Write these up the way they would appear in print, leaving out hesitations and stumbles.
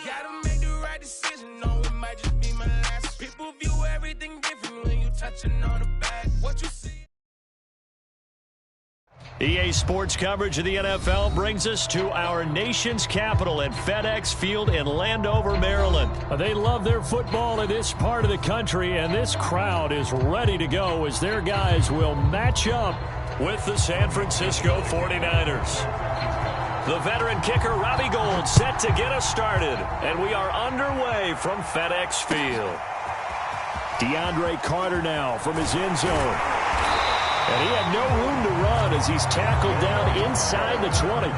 Gotta make the right decision, no, it might just be my last. People view everything different when you touching on the back. What you see? EA Sports coverage of the NFL brings us to our nation's capital at FedEx Field in Landover, Maryland. They love their football in this part of the country, and this crowd is ready to go as their guys will match up with the San Francisco 49ers. The veteran kicker Robbie Gould set to get us started, and we are underway from FedEx Field. DeAndre Carter now from his end zone. And he had no room to run as he's tackled down inside the 20.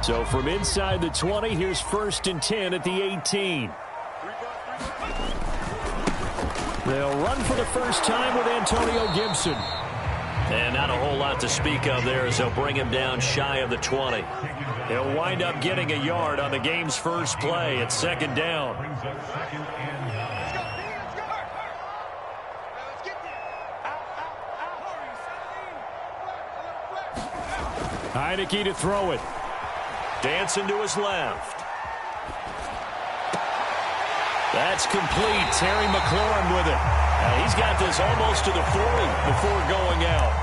So from inside the 20, here's 1st and 10 at the 18. They'll run for the first time with Antonio Gibson. And not a whole lot to speak of there as they'll bring him down shy of the 20. He'll wind up getting a yard on the game's first play at 2nd down. Heineke to throw it. Dancing to his left. That's complete. Terry McLaurin with it. Now he's got this almost to the 40 before going out.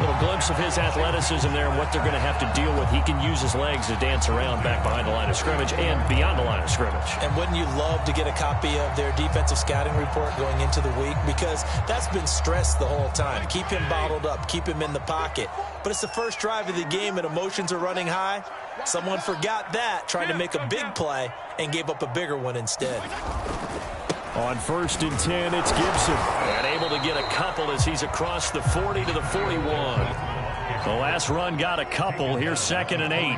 Little glimpse of his athleticism there and what they're going to have to deal with. He can use his legs to dance around back behind the line of scrimmage and beyond the line of scrimmage. And wouldn't you love to get a copy of their defensive scouting report going into the week? Because that's been stressed the whole time. Keep him bottled up. Keep him in the pocket. But it's the first drive of the game and emotions are running high. Someone forgot that, trying to make a big play, and gave up a bigger one instead. On 1st and 10, it's Gibson. And able to get a couple as he's across the 40 to the 41. The last run got a couple. Here's 2nd and 8.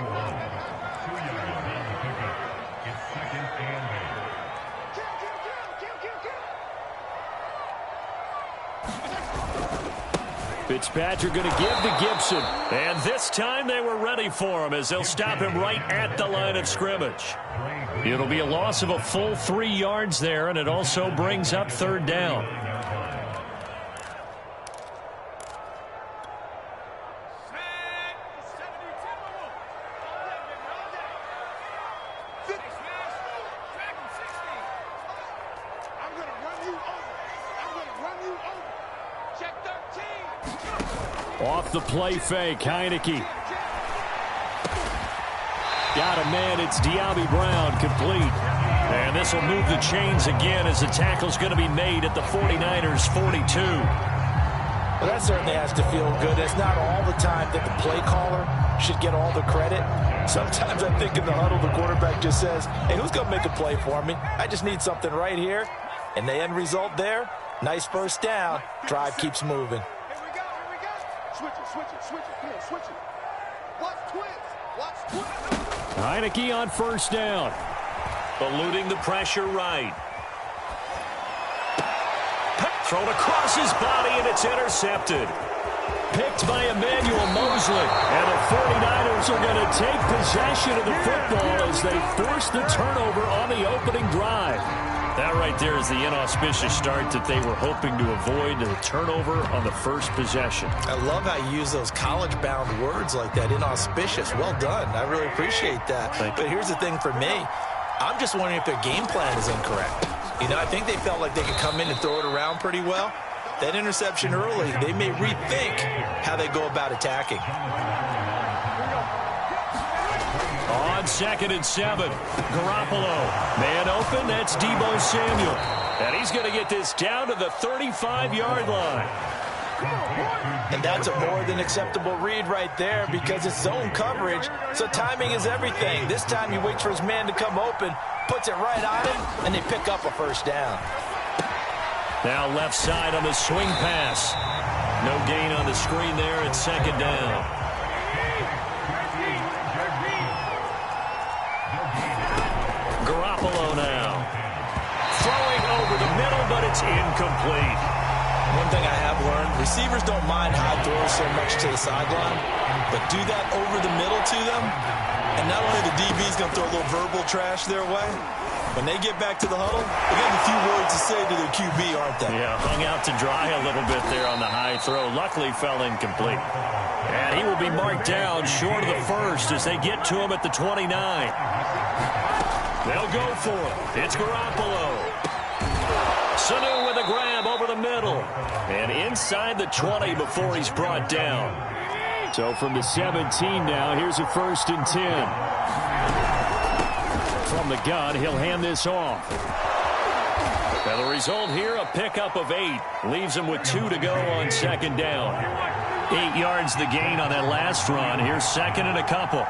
Fitzpatrick going to give to Gibson. And this time they were ready for him as they'll stop him right at the line of scrimmage. It'll be a loss of a full 3 yards there, and it also brings up 3rd down. Off the play fake, Heineke. Got a man, it's Diaby Brown, complete. And this will move the chains again as the tackle's going to be made at the 49ers' 42. Well, that certainly has to feel good. It's not all the time that the play caller should get all the credit. Sometimes I think in the huddle, the quarterback just says, hey, who's going to make a play for me? I just need something right here. And the end result there, nice 1st down. Drive keeps moving. Switch it. Watch twins. Heineke on 1st down. Eluding the pressure right. Thrown across his body, and it's intercepted. Picked by Emmanuel Mosley. And the 49ers are going to take possession of the football as they force the turnover on the opening drive. That right there is the inauspicious start that they were hoping to avoid, the turnover on the first possession. I love how you use those college-bound words like that, inauspicious. Well done. I really appreciate that. But here's the thing for me. I'm just wondering if their game plan is incorrect. You know, I think they felt like they could come in and throw it around pretty well. That interception early, they may rethink how they go about attacking. On 2nd and 7, Garoppolo. Man open, that's Deebo Samuel. And he's going to get this down to the 35-yard line. And that's a more than acceptable read right there because it's zone coverage, so timing is everything. This time he waits for his man to come open, puts it right on him, and they pick up a 1st down. Now left side on the swing pass. No gain on the screen there. It's second down. Garoppolo now. Throwing over the middle, but it's incomplete. One thing I have learned, receivers don't mind high throws so much to the sideline, but do that over the middle to them, and not only the DB's going to throw a little verbal trash their way, when they get back to the huddle, they got a few words to say to their QB, aren't they? Yeah, hung out to dry a little bit there on the high throw. Luckily fell incomplete. And he will be marked down short of the first as they get to him at the 29. They'll go for it. It's Garoppolo. Sanu with a grab over the middle. And inside the 20 before he's brought down. So from the 17 now, here's a 1st and 10. From the gun, he'll hand this off. Now the result here, a pickup of 8. Leaves him with 2 to go on second down. 8 yards the gain on that last run. Here's second and a couple.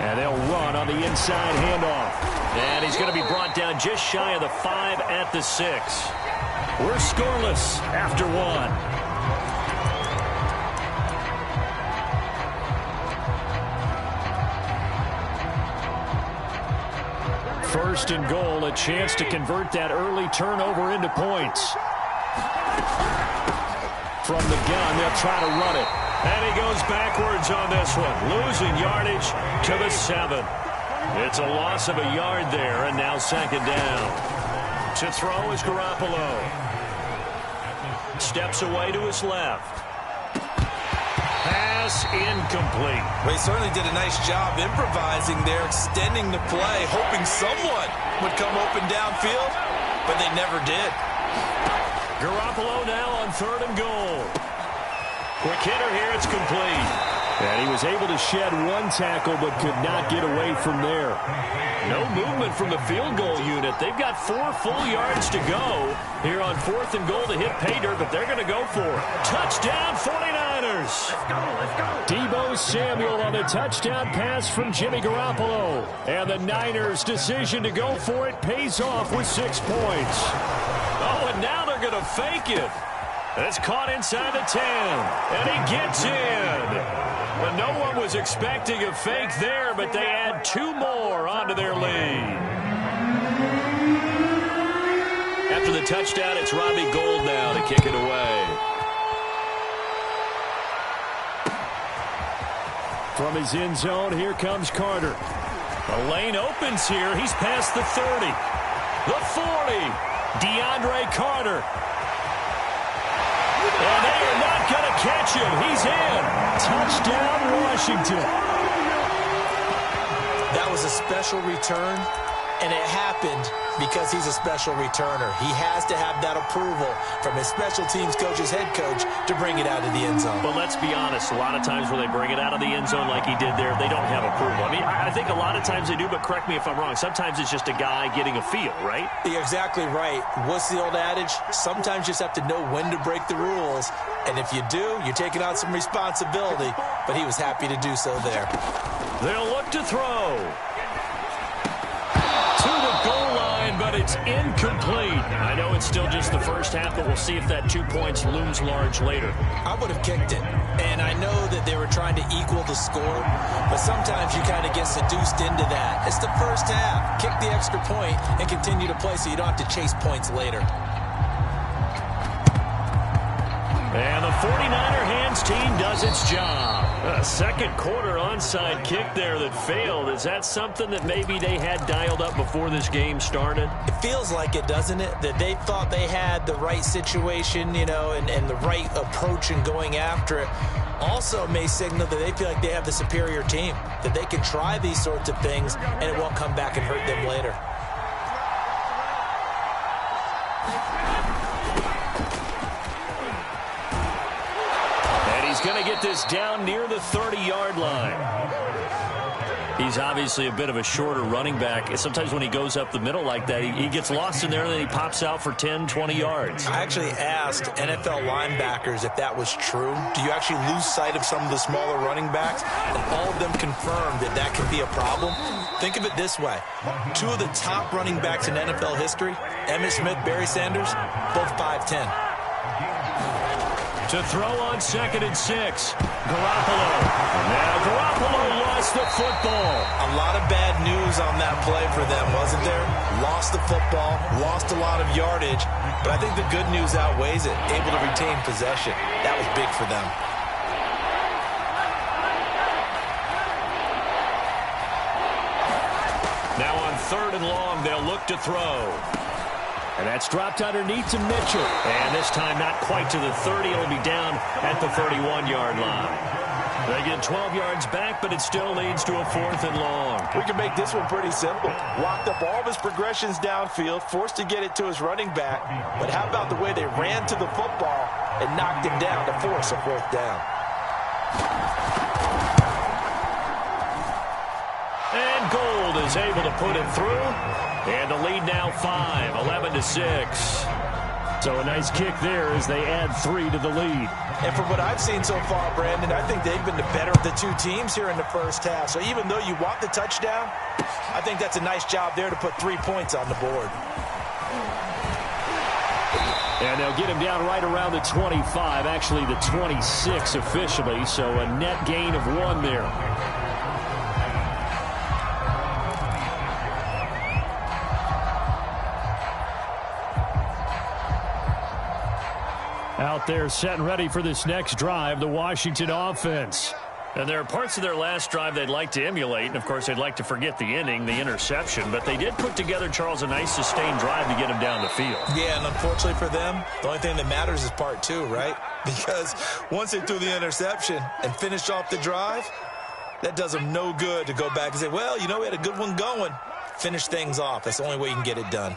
And they'll run on the inside handoff. And he's going to be brought down just shy of the 5 at the 6. We're scoreless after 1. First and goal, a chance to convert that early turnover into points. From the gun, they'll try to run it. And he goes backwards on this one, losing yardage to the 7. It's a loss of a yard there, and now second down. To throw is Garoppolo. Steps away to his left. Pass incomplete. Well, he certainly did a nice job improvising there, extending the play, hoping someone would come open downfield, but they never did. Garoppolo now on 3rd and goal. Quick hitter here, it's complete. And he was able to shed 1 tackle, but could not get away from there. No movement from the field goal unit. They've got 4 full yards to go here on 4th and goal to hit pay dirt, but they're going to go for it. Touchdown, 49ers. Let's go. Deebo Samuel on the touchdown pass from Jimmy Garoppolo. And the Niners' decision to go for it pays off with 6 points. Oh, and now they're going to fake it. It's caught inside the 10, and he gets in. But no one was expecting a fake there, but they add 2 more onto their lead. After the touchdown, it's Robbie Gould now to kick it away. From his end zone, here comes Carter. The lane opens here. He's past the 30. The 40. DeAndre Carter. And they are not going to catch him. He's in. Touchdown, Washington. That was a special return, and it happened because he's a special returner. He has to have that approval from his special teams coach's head coach to bring it out of the end zone. But let's be honest, a lot of times where they bring it out of the end zone like he did there, they don't have approval. I mean, I think a lot of times they do, but correct me if I'm wrong. Sometimes it's just a guy getting a feel, right? You're exactly right. What's the old adage? Sometimes you just have to know when to break the rules. And if you do, you're taking on some responsibility. But he was happy to do so there. They'll look to throw. To the goal line, but it's incomplete. I know it's still just the first half, but we'll see if that 2 points looms large later. I would have kicked it. And I know that they were trying to equal the score, but sometimes you kind of get seduced into that. It's the first half. Kick the extra point and continue to play so you don't have to chase points later. And the 49er hands team does its job. A second quarter onside kick there that failed. Is that something that maybe they had dialed up before this game started? It feels like it, doesn't it? That they thought they had the right situation, you know, and the right approach in going after it. Also may signal that they feel like they have the superior team, that they can try these sorts of things and it won't come back and hurt them later. He's going to get this down near the 30-yard line. He's obviously a bit of a shorter running back. Sometimes when he goes up the middle like that, he gets lost in there and then he pops out for 10, 20 yards. I actually asked NFL linebackers if that was true. Do you actually lose sight of some of the smaller running backs? And all of them confirmed that that can be a problem. Think of it this way. Two of the top running backs in NFL history, Emmitt Smith, Barry Sanders, both 5'10". To throw on 2nd and 6. Garoppolo. Now Garoppolo lost the football. A lot of bad news on that play for them, wasn't there? Lost the football, lost a lot of yardage, but I think the good news outweighs it. Able to retain possession. That was big for them. Now on 3rd and long, they'll look to throw. And that's dropped underneath to Mitchell. And this time not quite to the 30. It'll be down at the 31-yard line. They get 12 yards back, but it still leads to a 4th and long. We can make this one pretty simple. Locked up all of his progressions downfield, forced to get it to his running back. But how about the way they ran to the football and knocked him down to force a 4th down? And Gold is able to put it through. And the lead now 5, 11-6. So a nice kick there as they add 3 to the lead. And from what I've seen so far, Brandon, I think they've been the better of the two teams here in the first half. So even though you want the touchdown, I think that's a nice job there to put 3 points on the board. And they'll get him down right around the 25, actually the 26 officially. So a net gain of 1 there. Out there set and ready for this next drive, the Washington offense. And there are parts of their last drive they'd like to emulate, and of course they'd like to forget the inning, the interception, but they did put together, Charles, a nice sustained drive to get him down the field. Yeah, and unfortunately for them, the only thing that matters is part 2, right? Because once they threw the interception and finished off the drive, that does them no good to go back and say, well, you know, we had a good one going. Finish things off. That's the only way you can get it done.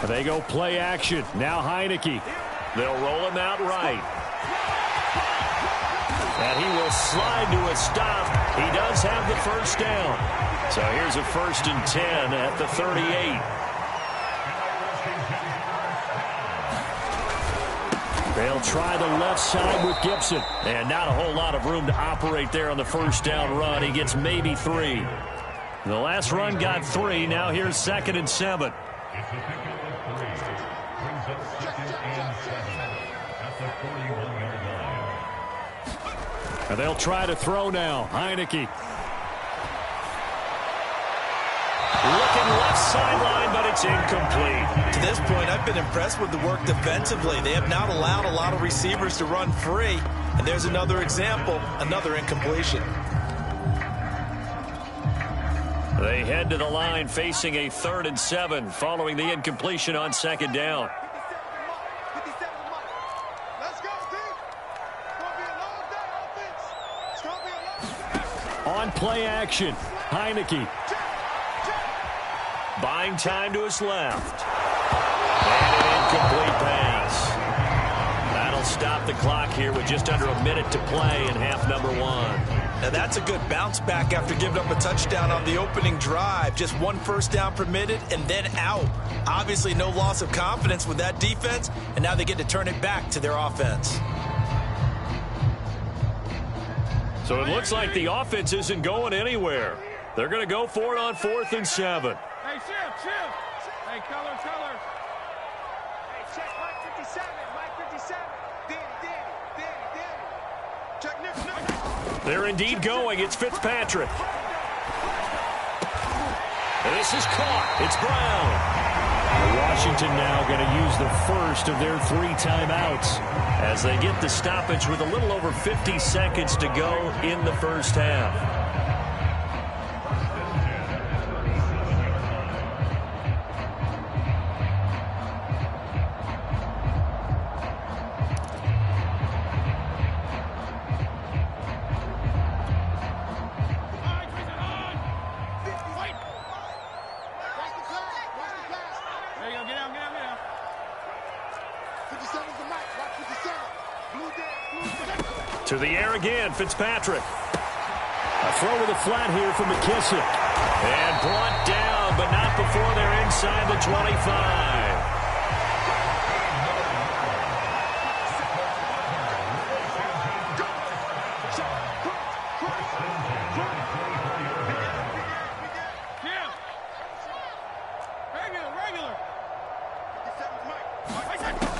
They go play action. Now Heineke. They'll roll him out right. And he will slide to a stop. He does have the first down. So here's a 1st and 10 at the 38. They'll try the left side with Gibson. And not a whole lot of room to operate there on the first down run. He gets maybe 3. The last run got 3. Now here's 2nd and 7. And they'll try to throw now. Heineke. Looking left sideline, but it's incomplete. To this point, I've been impressed with the work defensively. They have not allowed a lot of receivers to run free. And there's another example, another incompletion. They head to the line facing a 3rd and 7 following the incompletion on 2nd down. On play action, Heineke. Buying time to his left. And an incomplete pass. That'll stop the clock here with just under a minute to play in half number 1. Now that's a good bounce back after giving up a touchdown on the opening drive. Just 1 first down permitted and then out. Obviously no loss of confidence with that defense, and now they get to turn it back to their offense. So it looks like the offense isn't going anywhere. They're going to go for it on 4th and 7. Hey, shift. Hey, color. Hey, check Mike 57. Danny. Check Nick. They're indeed going. It's Fitzpatrick. This is caught. It's Brown. Washington now going to use the first of their 3 timeouts as they get the stoppage with a little over 50 seconds to go in the first half. To the air again, Fitzpatrick. A throw to the flat here for McKissick. And brought down but not before they're inside the 25.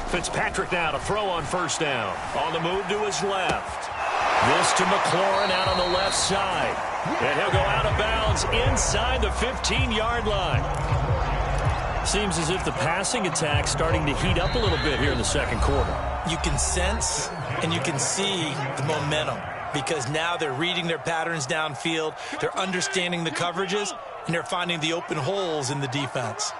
Fitzpatrick now to throw on first down. On the move to his left. This to McLaurin out on the left side. And he'll go out of bounds inside the 15-yard line. Seems as if the passing attack's starting to heat up a little bit here in the second quarter. You can sense and you can see the momentum because now they're reading their patterns downfield, they're understanding the coverages, and they're finding the open holes in the defense.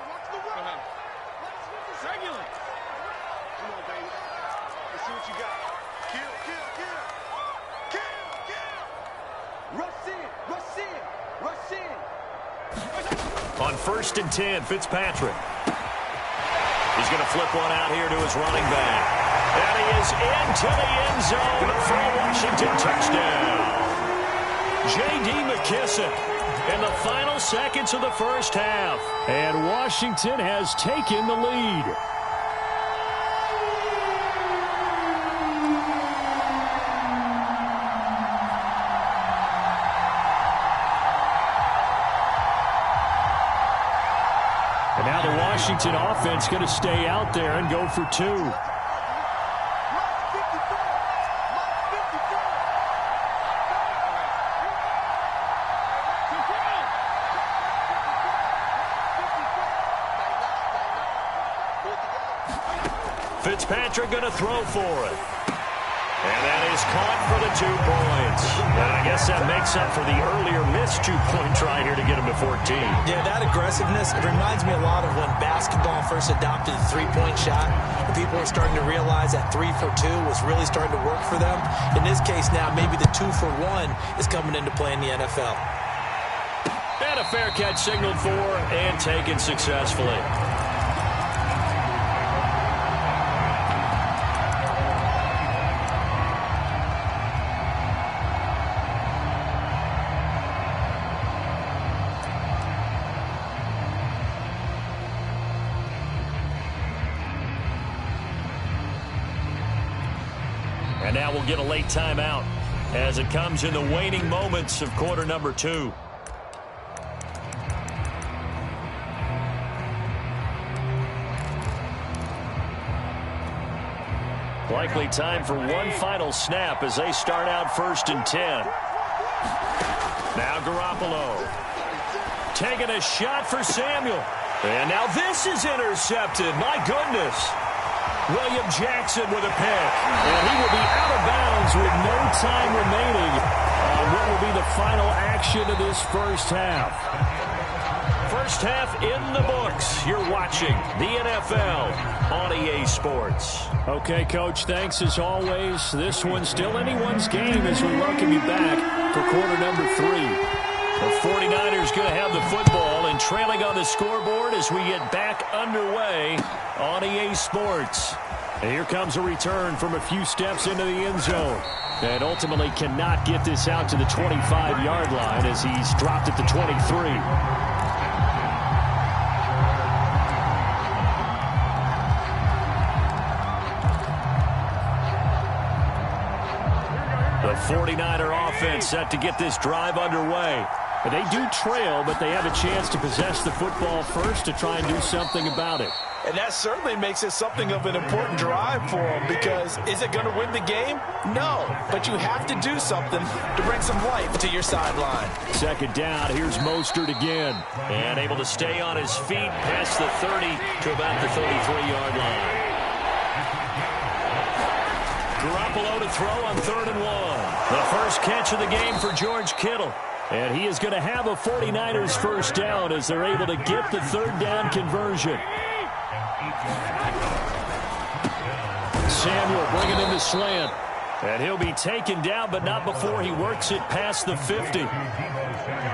On 1st and 10, Fitzpatrick. He's going to flip one out here to his running back. And he is into the end zone for a Washington touchdown. J.D. McKissick in the final seconds of the first half. And Washington has taken the lead. Now the Washington offense going to stay out there and go for 2. Fitzpatrick going to throw for it. And that is caught for the 2 points. And I guess that makes up for the earlier missed 2-point try here to get him to 14. Yeah, that aggressiveness, it reminds me a lot of when basketball first adopted the 3-point shot. And people were starting to realize that 3 for 2 was really starting to work for them. In this case now, maybe the 2 for 1 is coming into play in the NFL. And a fair catch signaled for and taken successfully. And now we'll get a late timeout as it comes in the waning moments of quarter number 2. Likely time for one final snap as they start out 1st and 10. Now Garoppolo taking a shot for Samuel. And now this is intercepted. My goodness. William Jackson with a pick. And he will be out of bounds with no time remaining on what will be the final action of this first half. First half in the books. You're watching the NFL on EA Sports. Okay, Coach, thanks as always. This one's still anyone's game as we welcome you back for quarter number 3. The 49ers going to have the football and trailing on the scoreboard as we get back underway on EA Sports. And here comes a return from a few steps into the end zone. And ultimately cannot get this out to the 25-yard line as he's dropped at the 23. The 49er offense set to get this drive underway. And they do trail, but they have a chance to possess the football first to try and do something about it. And that certainly makes it something of an important drive for them because is it going to win the game? No, but you have to do something to bring some life to your sideline. Second down, here's Mostert again. And able to stay on his feet past the 30 to about the 33-yard line. Garoppolo to throw on 3rd and 1. The first catch of the game for George Kittle. And he is going to have a 49ers first down as they're able to get the 3rd down conversion. Samuel bringing in the slant. And he'll be taken down, but not before he works it past the 50.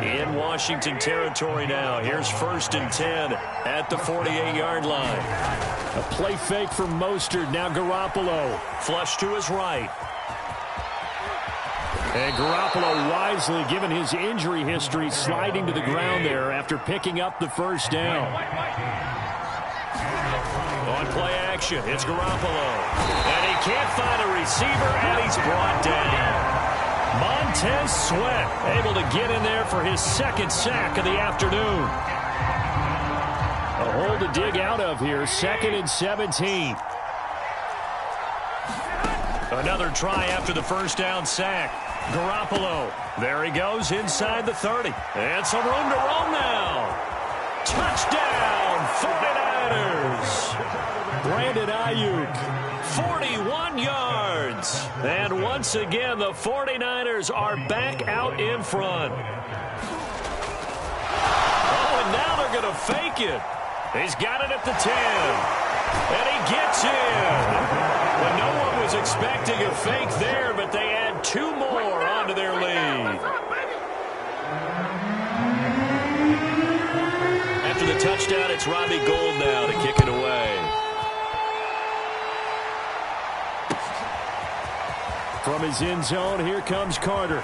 In Washington territory now. Here's 1st and 10 at the 48-yard line. A play fake from Mostert. Now Garoppolo. Flush to his right. And Garoppolo wisely, given his injury history, sliding to the ground there after picking up the first down. On play action, it's Garoppolo. And he can't find a receiver, and he's brought down. Montez Sweat able to get in there for his second sack of the afternoon. A hole to dig out of here, 2nd and 17. Another try after the first down sack. Garoppolo, there he goes inside the 30. And some room to roam now. Touchdown, 49ers. Brandon Ayuk, 41 yards. And once again, the 49ers are back out in front. Oh, and now they're going to fake it. He's got it at the 10. And he gets in. But no one was expecting a fake there, but they add 2 more onto their lead. After the touchdown, it's Robbie Gould now to kick it away. From his end zone, here comes Carter.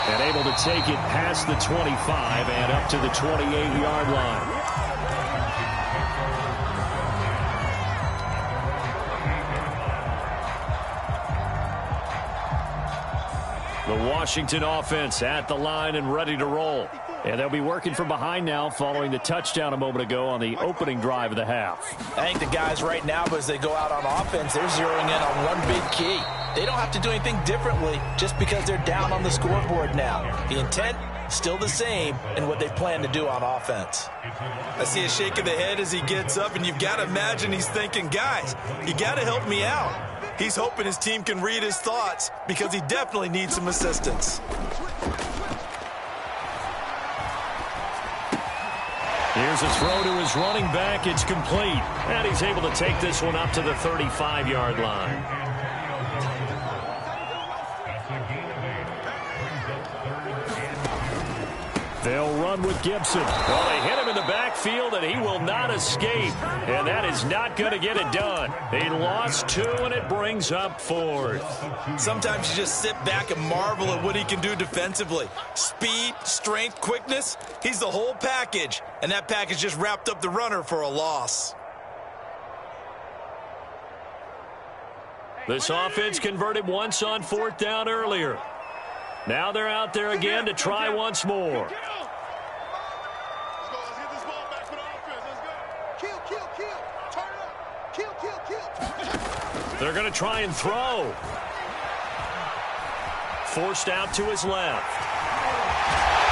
And able to take it past the 25 and up to the 28-yard line. The Washington offense at the line and ready to roll. And they'll be working from behind now following the touchdown a moment ago on the opening drive of the half. I think the guys right now, as they go out on offense, they're zeroing in on one big key. They don't have to do anything differently just because they're down on the scoreboard now. The intent, still the same in what they plan to do on offense. I see a shake of the head as he gets up, and you've got to imagine he's thinking, guys, you got to help me out. He's hoping his team can read his thoughts because he definitely needs some assistance. Here's a throw to his running back. It's complete. And he's able to take this one up to the 35-yard line. They'll run with Gibson. Well, they hit him in the backfield, and he will not escape. And that is not going to get it done. He lost 2, and it brings up 4th. Sometimes you just sit back and marvel at what he can do defensively. Speed, strength, quickness, he's the whole package. And that package just wrapped up the runner for a loss. This offense converted once on 4th down earlier. Now they're out there again to try once more. They're going to try and throw. Forced out to his left.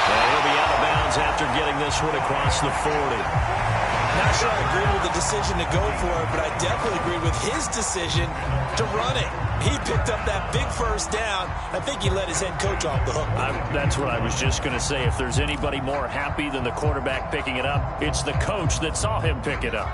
And he'll be out of bounds after getting this one across the 40. Not sure I agree with the decision to go for it, but I definitely agree with his decision to run it. He picked up that big first down. I think he let his head coach off the hook. That's what I was just going to say. If there's anybody more happy than the quarterback picking it up, it's the coach that saw him pick it up.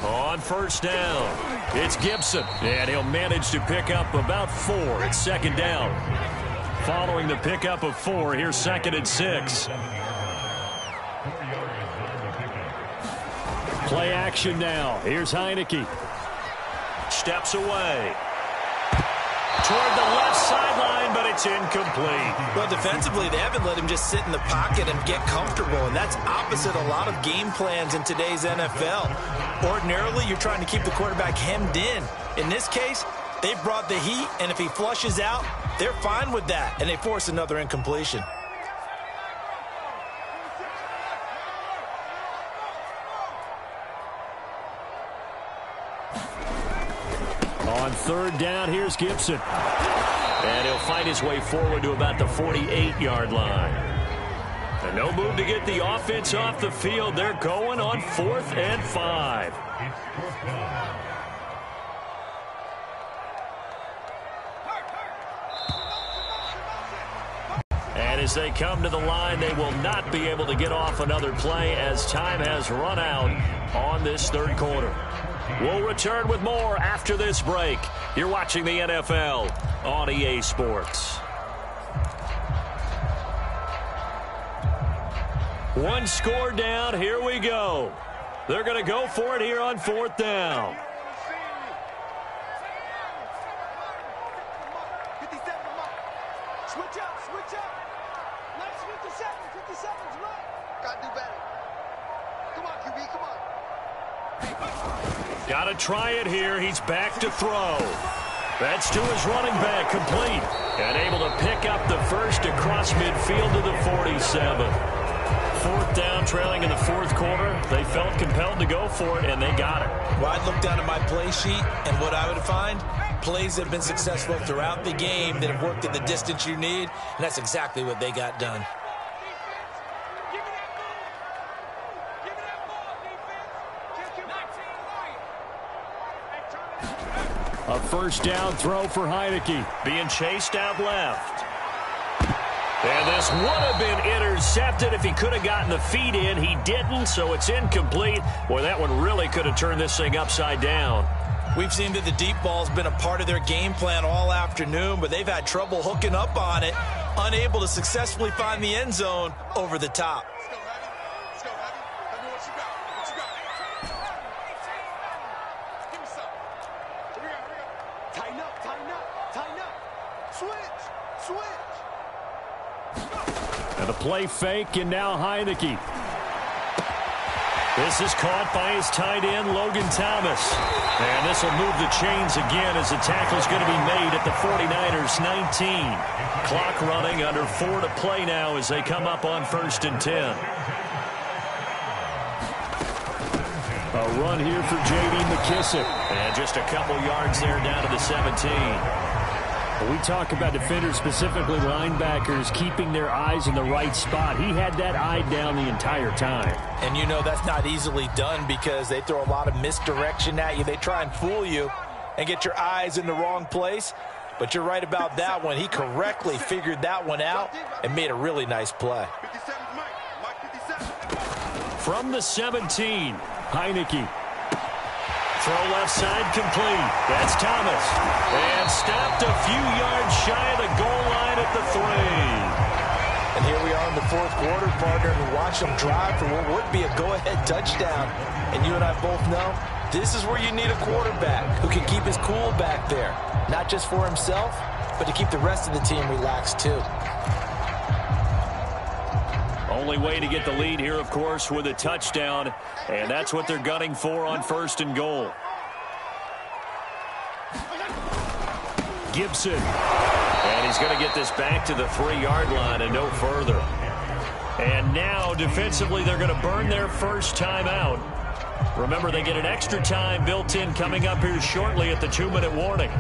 On first down, it's Gibson, and he'll manage to pick up about 4 at 2nd down. Following the pickup of 4, here's 2nd and 6. Play action now. Here's Heineke. Steps away. Toward the left sideline, but it's incomplete. Well, defensively, they haven't let him just sit in the pocket and get comfortable, and that's opposite a lot of game plans in today's NFL. Ordinarily, you're trying to keep the quarterback hemmed in. In this case, they brought the heat, and if he flushes out, they're fine with that, and they force another incompletion. On 3rd down, here's Gibson. And he'll fight his way forward to about the 48-yard line. And no move to get the offense off the field. They're going on 4th and 5. And as they come to the line, they will not be able to get off another play as time has run out on this 3rd quarter. We'll return with more after this break. You're watching the NFL on EA Sports. One score down. Here we go. They're going to go for it here on 4th down. Switch up, switch up. Nice 57. 57's right. Gotta do better. Come on, QB, come on. Got to try it here. He's back to throw. That's to his running back, complete. And able to pick up the first across midfield to the 47. 4th down, trailing in the 4th quarter. They felt compelled to go for it, and they got it. Well, I'd look down at my play sheet, and what I would find, plays that have been successful throughout the game that have worked at the distance you need, and that's exactly what they got done. A first down throw for Heineke. Being chased out left. And this would have been intercepted if he could have gotten the feet in. He didn't, so it's incomplete. Boy, that one really could have turned this thing upside down. We've seen that the deep ball's been a part of their game plan all afternoon, but they've had trouble hooking up on it, unable to successfully find the end zone over the top. Let's go, Heavy. Tell me what you got. What you got? Give me some. Here we go. Tighten up, tighten up, tighten up. Switch, switch. And a play fake, and now Heineke. This is caught by his tight end, Logan Thomas. And this will move the chains again as the tackle is going to be made at the 49ers 19. Clock running, under 4 to play now as they come up on 1st and 10. A run here for J.D. McKissick. And just a couple yards there down to the 17. We talk about defenders, specifically linebackers, keeping their eyes in the right spot. He had that eye down the entire time. And you know that's not easily done because they throw a lot of misdirection at you. They try and fool you and get your eyes in the wrong place. But you're right about that one. He correctly figured that one out and made a really nice play. 57's Mike 57. From the 17, Heineke. Throw left side complete. That's Thomas. And stopped a few yards shy of the goal line at the 3. And here we are in the 4th quarter, partner, and watch them drive for what would be a go-ahead touchdown. And you and I both know this is where you need a quarterback who can keep his cool back there. Not just for himself, but to keep the rest of the team relaxed too. Only way to get the lead here, of course, with a touchdown. And that's what they're gunning for on 1st and goal. Gibson. And he's going to get this back to the 3-yard line and no further. And now, defensively, they're going to burn their first timeout. Remember, they get an extra time built in coming up here shortly at the 2-minute warning.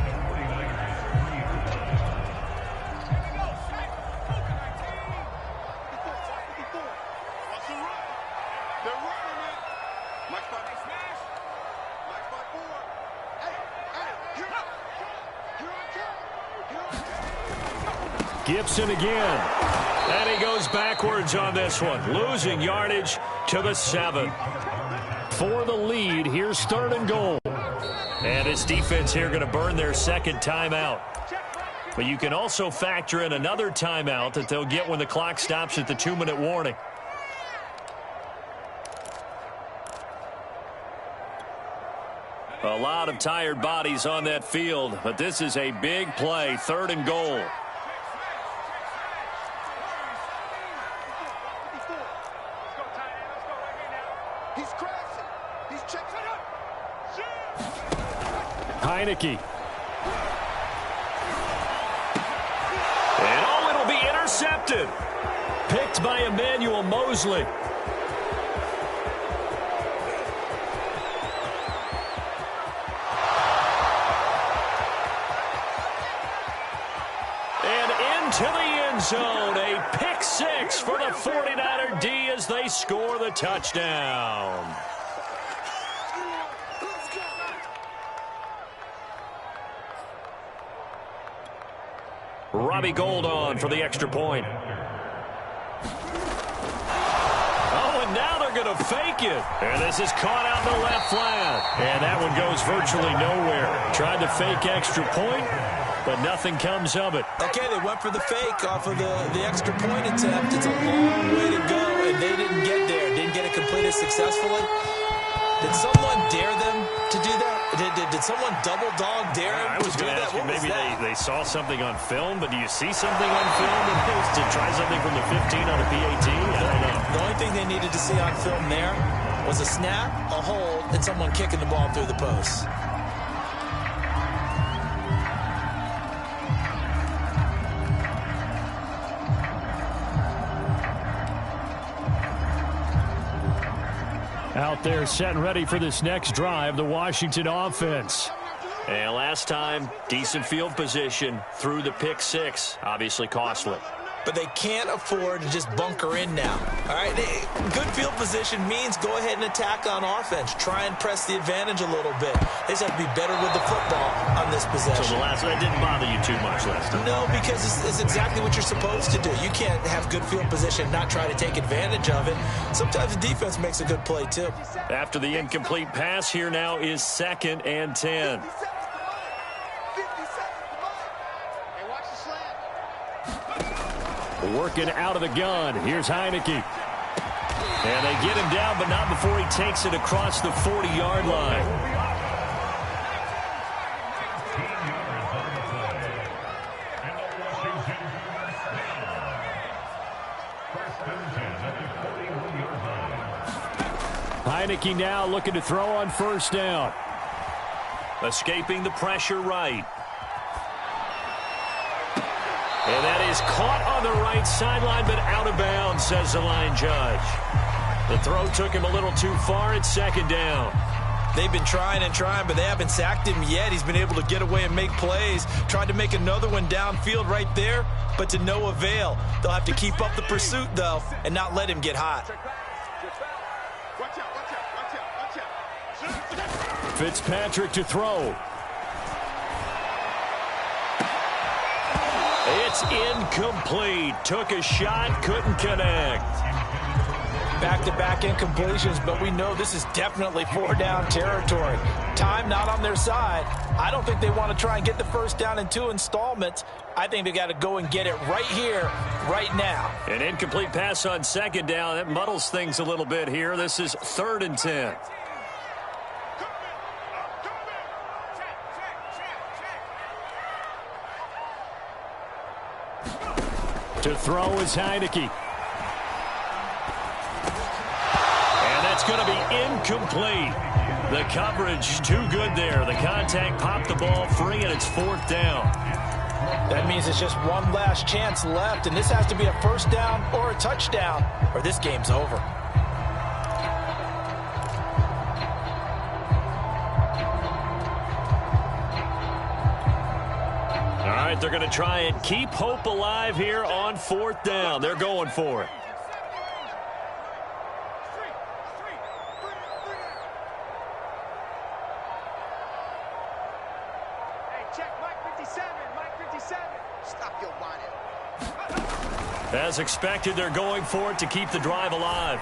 Gibson again. And he goes backwards on this one, losing yardage to the 7. For the lead, here's 3rd and goal. And his defense here going to burn their second timeout. But you can also factor in another timeout that they'll get when the clock stops at the 2-minute warning. A lot of tired bodies on that field, but this is a big play, 3rd and goal. Heineke. And oh, it'll be intercepted. Picked by Emmanuel Mosley. And into the end zone. A pick 6 for the 49er D as they score the touchdown. Robbie Gould on for the extra point. Oh, and now they're going to fake it. And this is caught out in the left flat. And that one goes virtually nowhere. Tried to fake extra point, but nothing comes of it. Okay, they went for the fake off of the extra point attempt. It's a long way to go, and and they didn't get there, didn't get it completed successfully. Did someone dare them to do that? Did someone double dog dare them I was going to ask you, maybe they saw something on film, but do you see something on film to try something from the 15 on a PAT? I don't know. The only thing they needed to see on film there was a snap, a hold, and someone kicking the ball through the post. Out there set and ready for this next drive, the Washington offense. And last time, decent field position through the pick six. Obviously costly. But they can't afford to just bunker in now. All right, good field position means go ahead and attack on offense. Try and press the advantage a little bit. They just have to be better with the football on this possession. So that didn't bother you too much last time? No, because it's exactly what you're supposed to do. You can't have good field position and not try to take advantage of it. Sometimes the defense makes a good play, too. After the incomplete pass, here now is 2nd and 10. Working out of the gun. Here's Heineke. And they get him down, but not before he takes it across the 40-yard line. Heineke now looking to throw on first down. Escaping the pressure right. And that is caught on the right sideline, but out of bounds, says the line judge. The throw took him a little too far. It's 2nd down. They've been trying and trying, but they haven't sacked him yet. He's been able to get away and make plays. Tried to make another one downfield right there, but to no avail. They'll have to keep up the pursuit, though, and not let him get hot. Fitzpatrick to throw. It's incomplete. Took a shot, couldn't connect. Back-to-back incompletions, but we know this is definitely 4-down territory. Time not on their side. I don't think they want to try and get the first down in 2 installments. I think they got to go and get it right here, right now. An incomplete pass on 2nd down. That muddles things a little bit here. This is 3rd and 10. To throw is Heineke. And that's going to be incomplete. The coverage too good there. The contact popped the ball free, and it's 4th down. That means it's just one last chance left, and this has to be a first down or a touchdown, or this game's over. All right, they're going to try and keep hope alive here on 4th down. They're going for it. Hey, check Mike 57. Mike 57. Stop your whining. As expected, they're going for it to keep the drive alive.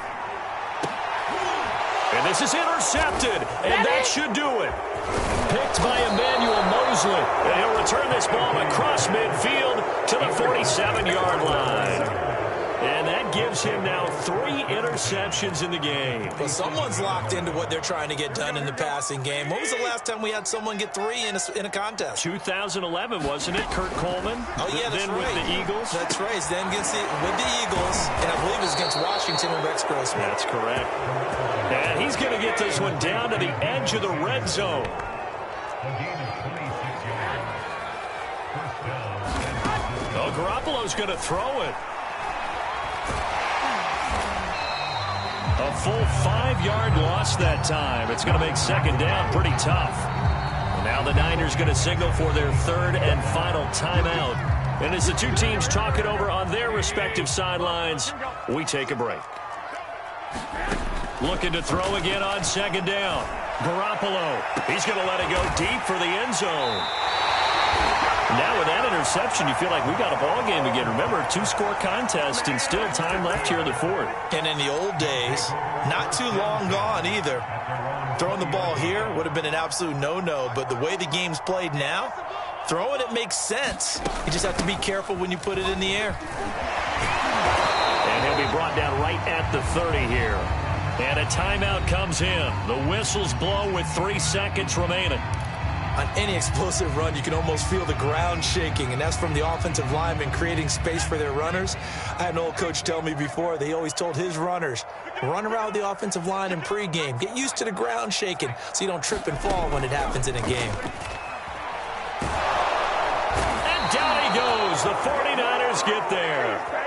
And this is intercepted, and that should do it. Picked by Emmanuel Mosley. And he'll return this ball across midfield to the 47-yard line. And that gives him now 3 interceptions in the game. Well, someone's locked into what they're trying to get done in the passing game. When was the last time we had someone get 3 in a contest? 2011, wasn't it? Kurt Coleman? Oh, yeah, that's then right. with the Eagles? That's right. Then with the Eagles, and I believe it was against Washington and Rex Grossman. That's correct. And he's going to get this one down to the edge of the red zone. Oh, Garoppolo's going to throw it. A full 5-yard loss that time. It's going to make 2nd down pretty tough. And now the Niners going to signal for their 3rd and final timeout. And as the two teams talk it over on their respective sidelines, we take a break. Looking to throw again on 2nd down. Garoppolo, he's going to let it go deep for the end zone. Now with that interception, you feel like we got a ball game again. Remember, 2-score contest and still time left here in the 4th. And in the old days, not too long gone either. Throwing the ball here would have been an absolute no-no, but the way the game's played now, throwing it makes sense. You just have to be careful when you put it in the air. And he'll be brought down right at the 30 here. And a timeout comes in. The whistle's blown with 3 seconds remaining. On any explosive run, you can almost feel the ground shaking, and that's from the offensive linemen creating space for their runners. I had an old coach tell me before, they always told his runners, run around the offensive line in pregame. Get used to the ground shaking so you don't trip and fall when it happens in a game. And down he goes. The 49ers get there.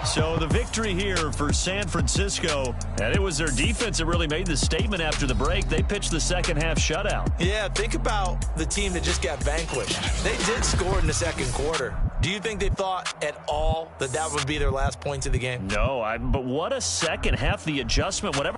So the victory here for San Francisco, and it was their defense that really made the statement after the break. They pitched the second half shutout. Yeah, think about the team that just got vanquished. They did score in the second quarter. Do you think they thought at all that that would be their last points of the game? No, but what a second half, the adjustment, whatever.